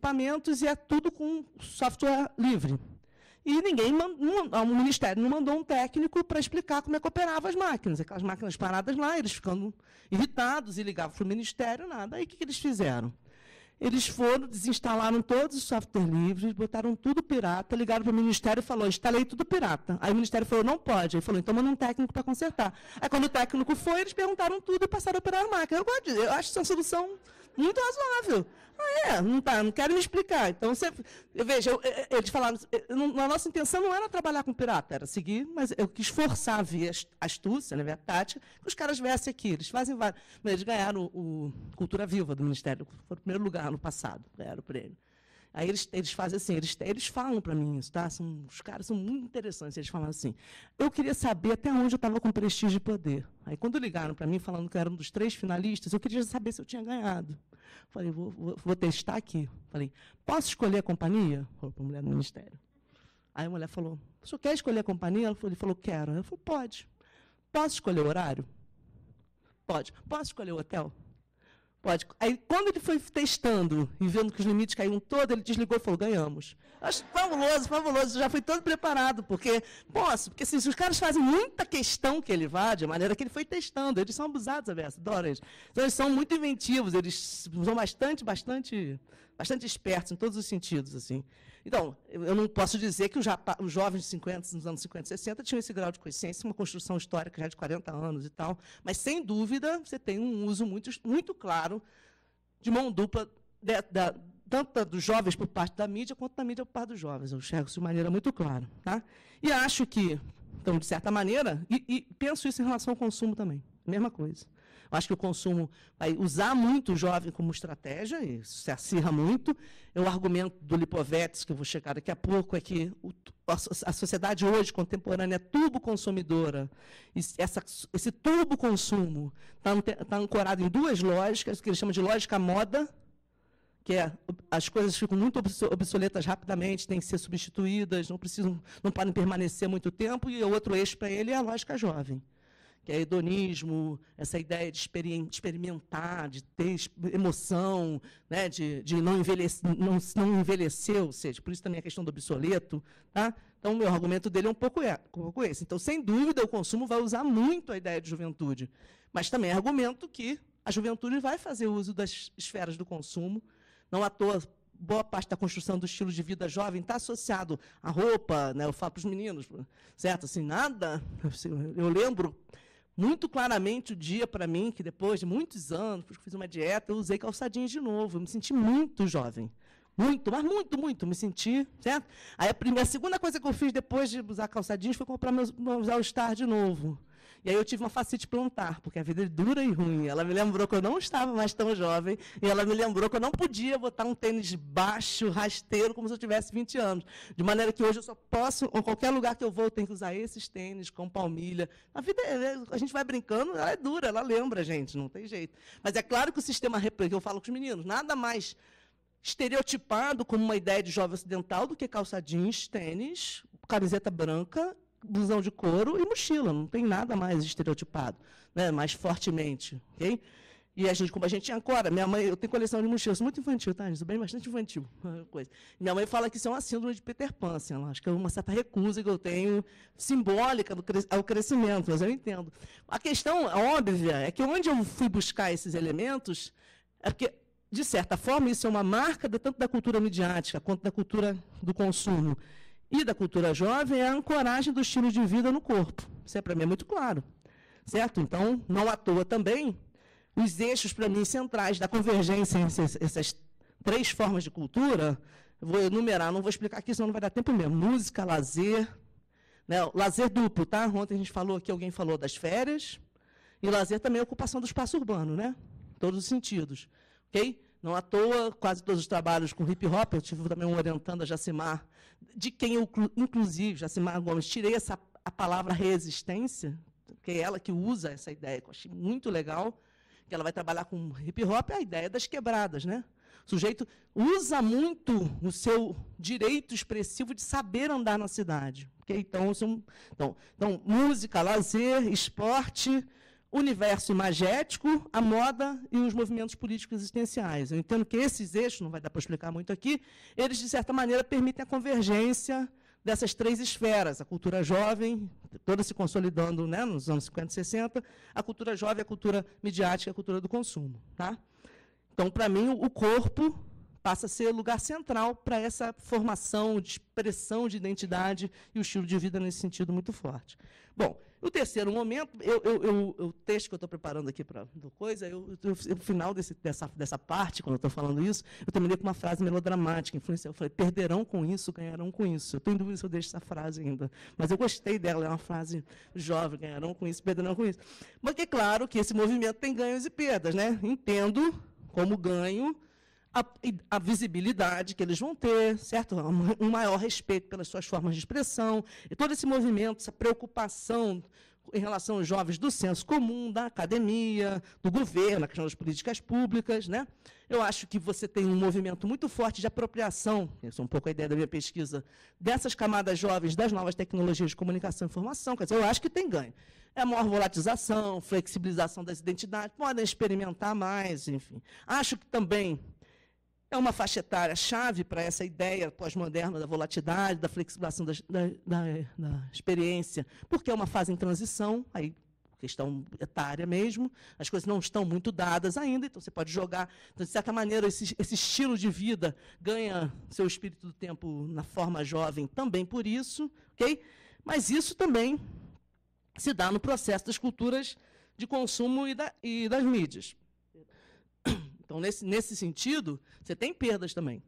equipamentos e é tudo com software livre. E o Ministério não mandou um técnico para explicar como é que operava as máquinas. Aquelas máquinas paradas lá, eles ficando irritados e ligavam para o Ministério, nada. Aí o que eles fizeram? Eles foram, desinstalaram todos os softwares livres, botaram tudo pirata, ligaram para o Ministério e falou, instalei tudo pirata. Aí o Ministério falou, não pode. Aí falou, então manda um técnico para consertar. Aí quando o técnico foi, eles perguntaram tudo e passaram a operar a máquina. Eu acho isso uma solução muito razoável. Não quero me explicar. Então, veja, eles falaram, a nossa intenção não era trabalhar com pirata, era seguir, mas eu quis forçar via astúcia, né, via tática, que os caras viessem aqui. Eles fazem vários. Eles ganharam o Cultura Viva do Ministério, foi o primeiro lugar no passado, ganharam o prêmio. Aí eles fazem assim, eles falam para mim isso, tá? Os caras são muito interessantes, eles falam assim, eu queria saber até onde eu estava com prestígio e poder. Aí, quando ligaram para mim, falando que eu era um dos 3 finalistas, eu queria saber se eu tinha ganhado. Falei, vou testar aqui. Falei, posso escolher a companhia? Falou para a mulher do Ministério. Aí a mulher falou, o senhor quer escolher a companhia? Ele falou, quero. Ela falou, pode. Posso escolher o horário? Pode. Posso escolher o hotel? Pode. Aí, quando ele foi testando e vendo que os limites caíam todos, ele desligou e falou, ganhamos. Acho fabuloso, fabuloso. Já foi todo preparado, porque assim, os caras fazem muita questão que ele vá, de maneira que ele foi testando. Eles são abusados, adoram eles. Então, eles são muito inventivos, eles são bastante espertos em todos os sentidos. Assim. Então, eu não posso dizer que os jovens nos anos 50 e 60 tinham esse grau de consciência, uma construção histórica já de 40 anos e tal, mas, sem dúvida, você tem um uso muito claro de mão dupla, tanto dos jovens por parte da mídia, quanto da mídia por parte dos jovens. Eu enxergo isso de maneira muito clara. Tá? E acho que, então, de certa maneira, e penso isso em relação ao consumo também, mesma coisa. Eu acho que o consumo vai usar muito o jovem como estratégia, e isso se acirra muito. O argumento do Lipovetsky, que eu vou chegar daqui a pouco, é que a sociedade hoje, contemporânea, é turbo-consumidora. Esse turbo-consumo está ancorado em 2 lógicas, que ele chama de lógica moda, que as coisas ficam muito obsoletas rapidamente, têm que ser substituídas, não podem permanecer muito tempo, e o outro eixo para ele é a lógica jovem, que é hedonismo, essa ideia de experimentar, de ter emoção, né, de não envelhecer, ou seja, por isso também a questão do obsoleto. Tá? Então, o meu argumento dele é um pouco esse. Então, sem dúvida, o consumo vai usar muito a ideia de juventude, mas também é argumento que a juventude vai fazer uso das esferas do consumo. Não à toa, boa parte da construção do estilo de vida jovem está associado à roupa, né, eu falo para os meninos, certo? Assim, nada. Eu lembro muito claramente o dia para mim, que depois de muitos anos, depois que fiz uma dieta, eu usei calçadinhos de novo. Eu me senti muito jovem. Muito, mas muito, me senti, certo? Aí a segunda coisa que eu fiz depois de usar calçadinhos foi comprar meus All-Star de novo. E aí eu tive uma fascite plantar, porque a vida é dura e ruim. Ela me lembrou que eu não estava mais tão jovem, e ela me lembrou que eu não podia botar um tênis baixo, rasteiro, como se eu tivesse 20 anos. De maneira que hoje eu só posso, em qualquer lugar que eu vou, eu tenho que usar esses tênis com palmilha. A vida, a gente vai brincando, ela é dura, ela lembra a gente, não tem jeito. Mas é claro que o sistema que eu falo com os meninos, nada mais estereotipado como uma ideia de jovem ocidental do que calça jeans, tênis, camiseta branca, blusão de couro e mochila. Não tem nada mais estereotipado, né, mais fortemente. Okay? E como a gente ancora, minha mãe, eu tenho coleção de mochilas, muito infantil, tá? Isso é bem bastante infantil. Coisa. Minha mãe fala que isso é uma síndrome de Peter Pan, assim, acho que é uma certa recusa que eu tenho, simbólica ao crescimento, mas eu entendo. A questão óbvia é que onde eu fui buscar esses elementos, é porque, de certa forma, isso é uma marca tanto da cultura midiática quanto da cultura do consumo e da cultura jovem, é a ancoragem do estilo de vida no corpo. Isso para mim é muito claro. Certo? Então, não à toa também, os eixos, para mim, centrais da convergência entre essas 3 formas de cultura, eu vou enumerar, não vou explicar aqui, senão não vai dar tempo mesmo. Música, lazer, né? Lazer duplo, tá? Ontem a gente falou aqui, alguém falou das férias, e lazer também é a ocupação do espaço urbano, né? Em todos os sentidos. Ok? Não à toa, quase todos os trabalhos com hip-hop, eu tive também um orientando a Jacimar, de quem eu, inclusive, Jacimar Gomes, tirei a palavra resistência, que é ela que usa essa ideia, que eu achei muito legal, que ela vai trabalhar com hip-hop, é a ideia das quebradas. Né? O sujeito usa muito o seu direito expressivo de saber andar na cidade. Okay? Então, música, lazer, esporte, o universo imagético, a moda e os movimentos políticos existenciais. Eu entendo que esses eixos, não vai dar para explicar muito aqui, eles, de certa maneira, permitem a convergência dessas três esferas, a cultura jovem, toda se consolidando, né, nos anos 50 e 60, a cultura jovem, a cultura midiática, a cultura do consumo. Tá? Então, para mim, o corpo passa a ser lugar central para essa formação de expressão de identidade e o estilo de vida nesse sentido muito forte. Bom, o terceiro momento, o texto que eu estou preparando aqui para a coisa, no final dessa parte, quando eu estou falando isso, eu terminei com uma frase melodramática, influencial. Eu falei, perderão com isso, ganharão com isso. Eu estou em dúvida se eu deixo essa frase ainda, mas eu gostei dela, é uma frase jovem, ganharão com isso, perderão com isso. Mas é claro que esse movimento tem ganhos e perdas, né? Entendo como ganho a visibilidade que eles vão ter, certo? Um maior respeito pelas suas formas de expressão, e todo esse movimento, essa preocupação em relação aos jovens do senso comum, da academia, do governo, a questão das políticas públicas, né? Eu acho que você tem um movimento muito forte de apropriação, essa é um pouco a ideia da minha pesquisa, dessas camadas jovens das novas tecnologias de comunicação e informação, quer dizer, eu acho que tem ganho. É a maior volatização, flexibilização das identidades, podem experimentar mais, enfim. Acho que também é uma faixa etária chave para essa ideia pós-moderna da volatilidade, da flexibilização da experiência, porque é uma fase em transição, aí questão etária mesmo, as coisas não estão muito dadas ainda, então você pode jogar. Então, de certa maneira, esse estilo de vida ganha seu espírito do tempo na forma jovem também por isso, ok? Mas isso também se dá no processo das culturas de consumo e das mídias. Então, nesse sentido, você tem perdas também.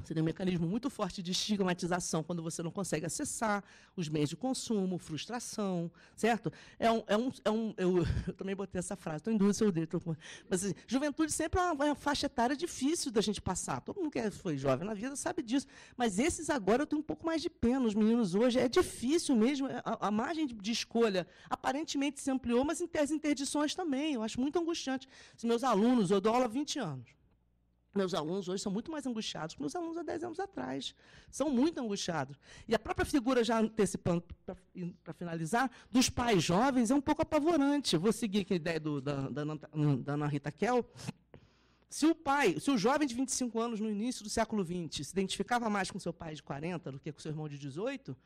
Você tem um mecanismo muito forte de estigmatização quando você não consegue acessar os meios de consumo, frustração, certo? Eu também botei essa frase, estou em dúvida se eu dei. Mas, assim, juventude sempre é uma faixa etária difícil da gente passar. Todo mundo que foi jovem na vida sabe disso. Mas esses agora eu tenho um pouco mais de pena. Os meninos hoje é difícil mesmo. A margem de escolha aparentemente se ampliou, mas as interdições também. Eu acho muito angustiante. Os meus alunos, eu dou aula há 20 anos. Meus alunos hoje são muito mais angustiados que meus alunos há 10 anos atrás. São muito angustiados. E a própria figura, já antecipando, para finalizar, dos pais jovens é um pouco apavorante. Vou seguir aqui a ideia da Ana Rita Kell. Se o jovem de 25 anos, no início do século XX, se identificava mais com seu pai de 40 do que com seu irmão de 18,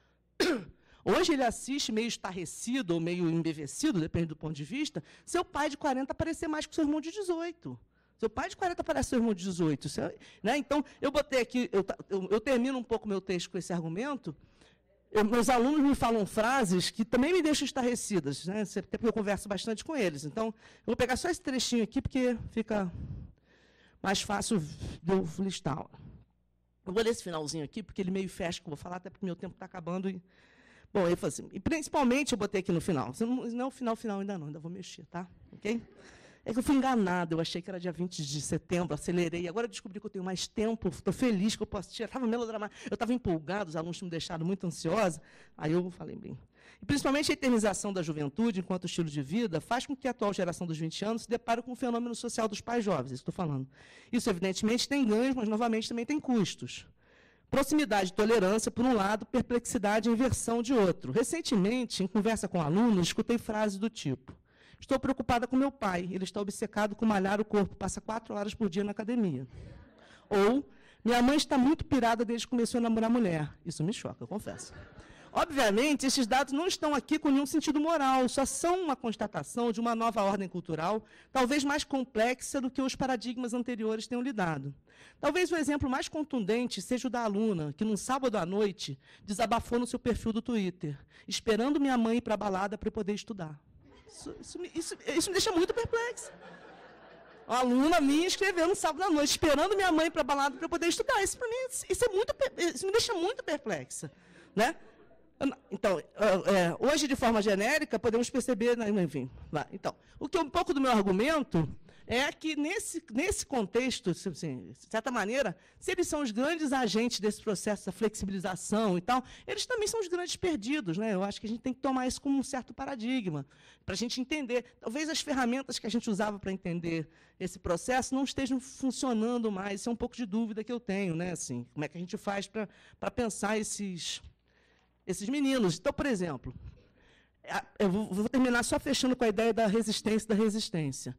hoje ele assiste meio estarrecido ou meio embevecido, depende do ponto de vista, seu pai de 40 aparecer mais com seu irmão de 18. Seu pai de 40 parece seu irmão de 18. Né? Então, eu botei aqui, eu termino um pouco meu texto com esse argumento. Meus alunos me falam frases que também me deixam estarrecidas, né? Até porque eu converso bastante com eles. Então, eu vou pegar só esse trechinho aqui, porque fica mais fácil de eu listar. Eu vou ler esse finalzinho aqui, porque ele meio fecha, que eu vou falar, até porque meu tempo está acabando. Bom, ele falou assim, e principalmente eu botei aqui no final. Não é o final ainda não, ainda vou mexer, tá? Ok? É que eu fui enganada, eu achei que era dia 20 de setembro, acelerei. Agora eu descobri que eu tenho mais tempo, estou feliz que eu posso tirar. Estava melodramático, eu estava empolgado, os alunos tinham me deixado muito ansiosa. Aí eu falei bem. E principalmente a eternização da juventude enquanto estilo de vida faz com que a atual geração dos 20 anos se depare com o fenômeno social dos pais jovens, isso estou falando. Isso, evidentemente, tem ganhos, mas, novamente, também tem custos. Proximidade e tolerância, por um lado, perplexidade e inversão de outro. Recentemente, em conversa com alunos, escutei frases do tipo: estou preocupada com meu pai, ele está obcecado com malhar o corpo, passa 4 horas por dia na academia. Ou, minha mãe está muito pirada desde que começou a namorar mulher. Isso me choca, eu confesso. Obviamente, esses dados não estão aqui com nenhum sentido moral, só são uma constatação de uma nova ordem cultural, talvez mais complexa do que os paradigmas anteriores tenham lidado. Talvez o exemplo mais contundente seja o da aluna, que num sábado à noite desabafou no seu perfil do Twitter, esperando minha mãe ir para a balada para poder estudar. Isso me deixa muito perplexa. Uma aluna minha escreveu no sábado à noite, esperando minha mãe ir para a balada para poder estudar. Isso, para mim, isso me deixa muito perplexa. Né? Então, hoje, de forma genérica, podemos perceber, né, enfim, então, um pouco do meu argumento é que, nesse contexto, assim, de certa maneira, se eles são os grandes agentes desse processo da flexibilização e tal, eles também são os grandes perdidos. Né? Eu acho que a gente tem que tomar isso como um certo paradigma, para a gente entender. Talvez as ferramentas que a gente usava para entender esse processo não estejam funcionando mais. Isso é um pouco de dúvida que eu tenho. Né? Assim, como é que a gente faz para pensar esses meninos? Então, por exemplo, Eu vou terminar só fechando com a ideia da resistência.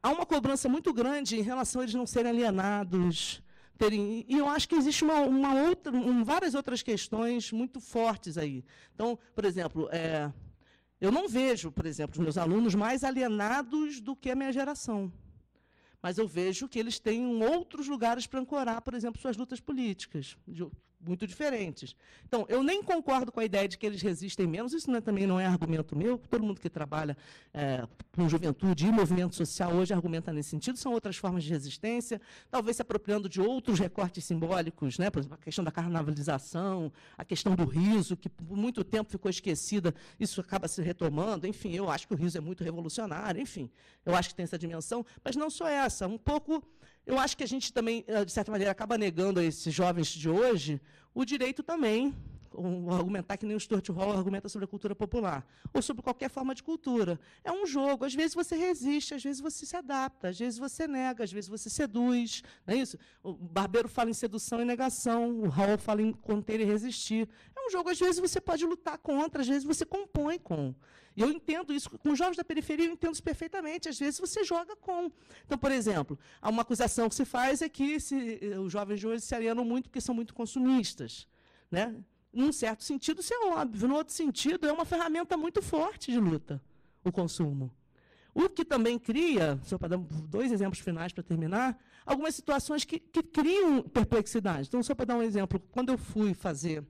Há uma cobrança muito grande em relação a eles não serem alienados, e eu acho que existe várias outras questões muito fortes aí. Então, por exemplo, eu não vejo, por exemplo, os meus alunos mais alienados do que a minha geração. Mas eu vejo que eles têm outros lugares para ancorar, por exemplo, suas lutas políticas, muito diferentes. Então, eu nem concordo com a ideia de que eles resistem menos, isso também não é argumento meu, todo mundo que trabalha com juventude e movimento social hoje argumenta nesse sentido, são outras formas de resistência, talvez se apropriando de outros recortes simbólicos, né? Por exemplo, a questão da carnavalização, a questão do riso, que por muito tempo ficou esquecida, isso acaba se retomando, enfim, eu acho que o riso é muito revolucionário, enfim, eu acho que tem essa dimensão, mas não só essa, um pouco... Eu acho que a gente também, de certa maneira, acaba negando a esses jovens de hoje o direito também, argumentar que nem o Stuart Hall argumenta sobre a cultura popular, ou sobre qualquer forma de cultura. É um jogo, às vezes você resiste, às vezes você se adapta, às vezes você nega, às vezes você seduz. Não é isso? O Barbeiro fala em sedução e negação, o Hall fala em conter e resistir. É um jogo, às vezes você pode lutar contra, às vezes você compõe com. E eu entendo isso, com os jovens da periferia eu entendo isso perfeitamente, às vezes você joga com. Então, por exemplo, há uma acusação que se faz é que os jovens de hoje se alienam muito porque são muito consumistas. Né? Num certo sentido, isso é óbvio. No outro sentido, é uma ferramenta muito forte de luta, o consumo. O que também cria, só para dar 2 exemplos finais para terminar, algumas situações que criam perplexidade. Então, só para dar um exemplo, quando eu fui fazer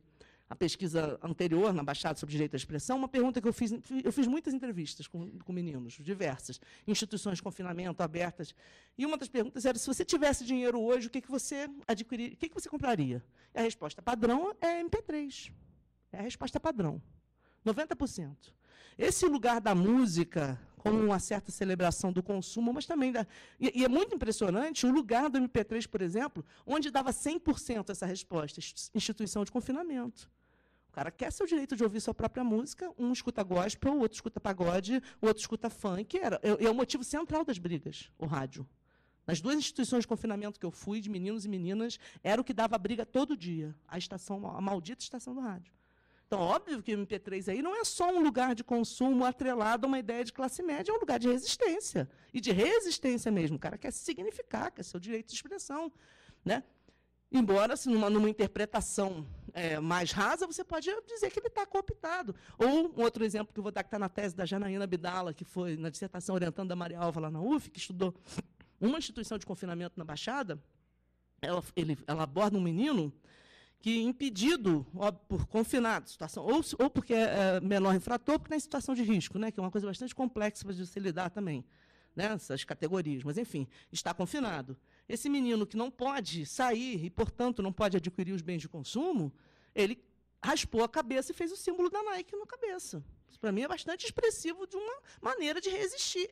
a pesquisa anterior na Baixada sobre direito à expressão, uma pergunta que eu fiz muitas entrevistas com meninos, diversas, instituições de confinamento abertas, e uma das perguntas era, se você tivesse dinheiro hoje, o que você adquiriria, o que você compraria? E a resposta padrão é MP3. É a resposta padrão. 90%. Esse lugar da música, como uma certa celebração do consumo, mas também e é muito impressionante o lugar do MP3, por exemplo, onde dava 100% essa resposta, instituição de confinamento. O cara quer seu direito de ouvir sua própria música, um escuta gospel, o outro escuta pagode, o outro escuta funk. É o motivo central das brigas, o rádio. Nas 2 instituições de confinamento que eu fui, de meninos e meninas, era o que dava briga todo dia, a maldita estação do rádio. Então, óbvio que o MP3 aí não é só um lugar de consumo atrelado a uma ideia de classe média, é um lugar de resistência. E de resistência mesmo. O cara quer se significar, quer seu direito de expressão. Né? Embora, assim, numa interpretação mais rasa, você pode dizer que ele está cooptado. Ou um outro exemplo que eu vou dar, que está na tese da Janaína Abdala, que foi na dissertação orientando da Maria Alva lá na UF, que estudou uma instituição de confinamento na Baixada, ela aborda um menino que, impedido, por confinado, situação, ou porque é menor infrator, ou porque está em situação de risco, né, que é uma coisa bastante complexa para se lidar também, né, essas categorias, mas, enfim, está confinado. Esse menino que não pode sair e, portanto, não pode adquirir os bens de consumo, ele raspou a cabeça e fez o símbolo da Nike na cabeça. Isso, para mim, é bastante expressivo de uma maneira de resistir,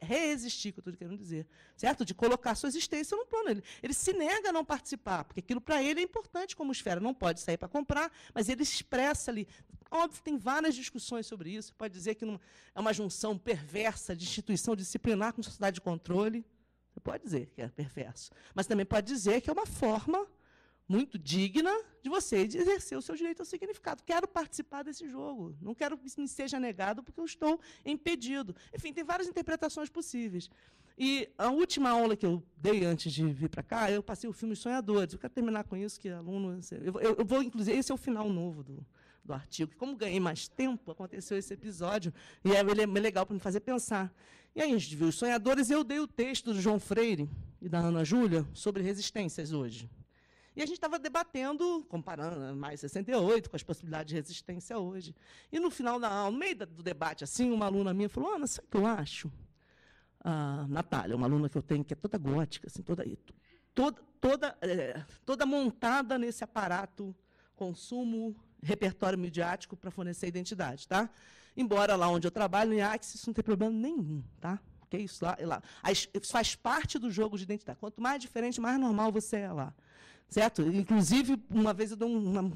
que eu estou querendo dizer, certo? De colocar sua existência no plano. Ele se nega a não participar, porque aquilo para ele é importante como esfera. Não pode sair para comprar, mas ele expressa ali. Óbvio, tem várias discussões sobre isso. Pode dizer que é uma junção perversa de instituição disciplinar com sociedade de controle. Você pode dizer que é perverso. Mas também pode dizer que é uma forma muito digna de você exercer o seu direito ao significado. Quero participar desse jogo. Não quero que me seja negado porque eu estou impedido. Enfim, tem várias interpretações possíveis. E a última aula que eu dei antes de vir para cá, eu passei o filme Sonhadores. Eu quero terminar com isso, que aluno... Eu vou, inclusive, esse é o final novo do artigo. Como ganhei mais tempo, aconteceu esse episódio, e ele é legal para me fazer pensar. E aí a gente viu os Sonhadores, e eu dei o texto do João Freire e da Ana Júlia sobre resistências hoje. E a gente estava debatendo, comparando mais 68 com as possibilidades de resistência hoje. E no final da aula, no meio do debate, assim, uma aluna minha falou, Ana, sabe o que eu acho? A Natália, uma aluna que eu tenho, que é toda gótica, assim, toda montada nesse aparato consumo, repertório midiático para fornecer identidade. Tá? Embora lá onde eu trabalho, no IACS, isso não tem problema nenhum. Tá? Porque isso lá. Isso faz parte do jogo de identidade. Quanto mais diferente, mais normal você é lá. Certo? Inclusive, uma vez eu dou um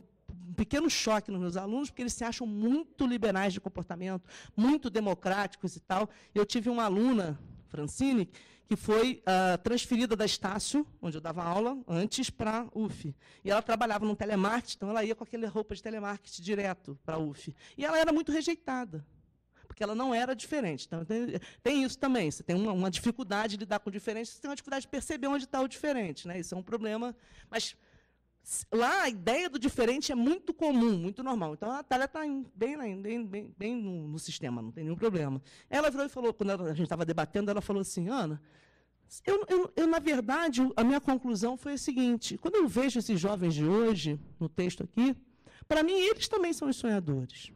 pequeno choque nos meus alunos, porque eles se acham muito liberais de comportamento, muito democráticos e tal. Eu tive uma aluna, Francine, que foi transferida da Estácio, onde eu dava aula, antes para a UF. E ela trabalhava no telemarketing, então ela ia com aquela roupa de telemarketing direto para a UF. E ela era muito rejeitada. porque ela não era diferente. Então, tem isso também. Você tem uma dificuldade de lidar com o diferente, você tem uma dificuldade de perceber onde está o diferente, né? Isso é um problema. Mas lá a ideia do diferente é muito comum, muito normal. Então a Natália está bem no sistema, não tem nenhum problema. Ela virou e falou, quando a gente estava debatendo, ela falou assim, Ana, na verdade, a minha conclusão foi a seguinte: quando eu vejo esses jovens de hoje, no texto aqui, para mim, eles também são os sonhadores.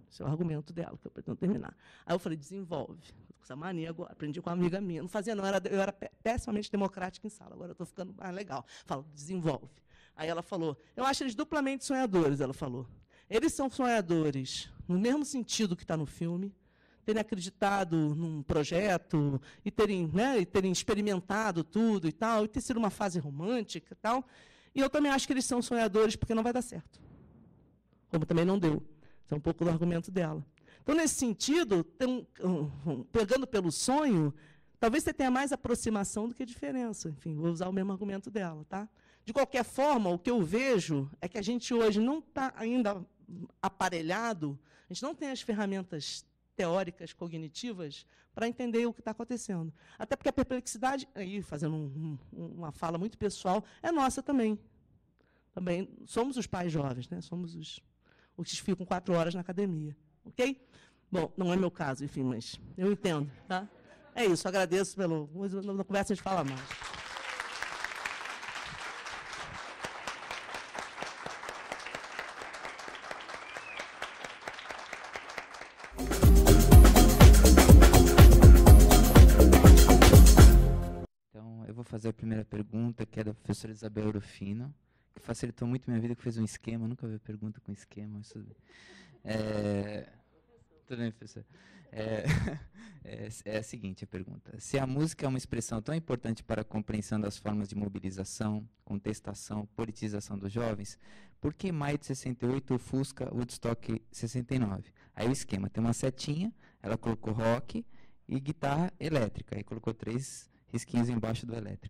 Esse é o argumento dela, que eu pretendo terminar. Aí eu falei, desenvolve. Com essa mania agora, aprendi com uma amiga minha. Não fazia, não, eu era pessimamente democrática em sala, agora eu estou ficando mais legal. Falo, desenvolve. Aí ela falou, eu acho eles duplamente sonhadores, ela falou. Eles são sonhadores no mesmo sentido que está no filme, terem acreditado num projeto e terem experimentado tudo e tal, e ter sido uma fase romântica e tal. E eu também acho que eles são sonhadores porque não vai dar certo. Como também não deu. Isso é um pouco do argumento dela. Então, nesse sentido, pegando pelo sonho, talvez você tenha mais aproximação do que diferença. Enfim, vou usar o mesmo argumento dela. Tá? De qualquer forma, o que eu vejo é que a gente hoje não está ainda aparelhado, a gente não tem as ferramentas teóricas, cognitivas, para entender o que está acontecendo. Até porque a perplexidade, aí fazendo uma fala muito pessoal, é nossa também. Também somos os pais jovens, né? Somos os que ficam 4 horas na academia. Ok? Bom, não é meu caso, enfim, mas eu entendo. Tá? É isso, agradeço pelo... Na conversa a gente fala mais. Fazer a primeira pergunta, que é da professora Isabel Rufino, que facilitou muito minha vida, que fez um esquema, nunca vi pergunta com esquema. Isso, tudo bem, professor? É a seguinte a pergunta. Se a música é uma expressão tão importante para a compreensão das formas de mobilização, contestação, politização dos jovens, por que Maio de 68 o Fusca Woodstock 69? Aí o esquema, tem uma setinha, ela colocou rock e guitarra elétrica, aí colocou 3 risquinhos embaixo do elétrico.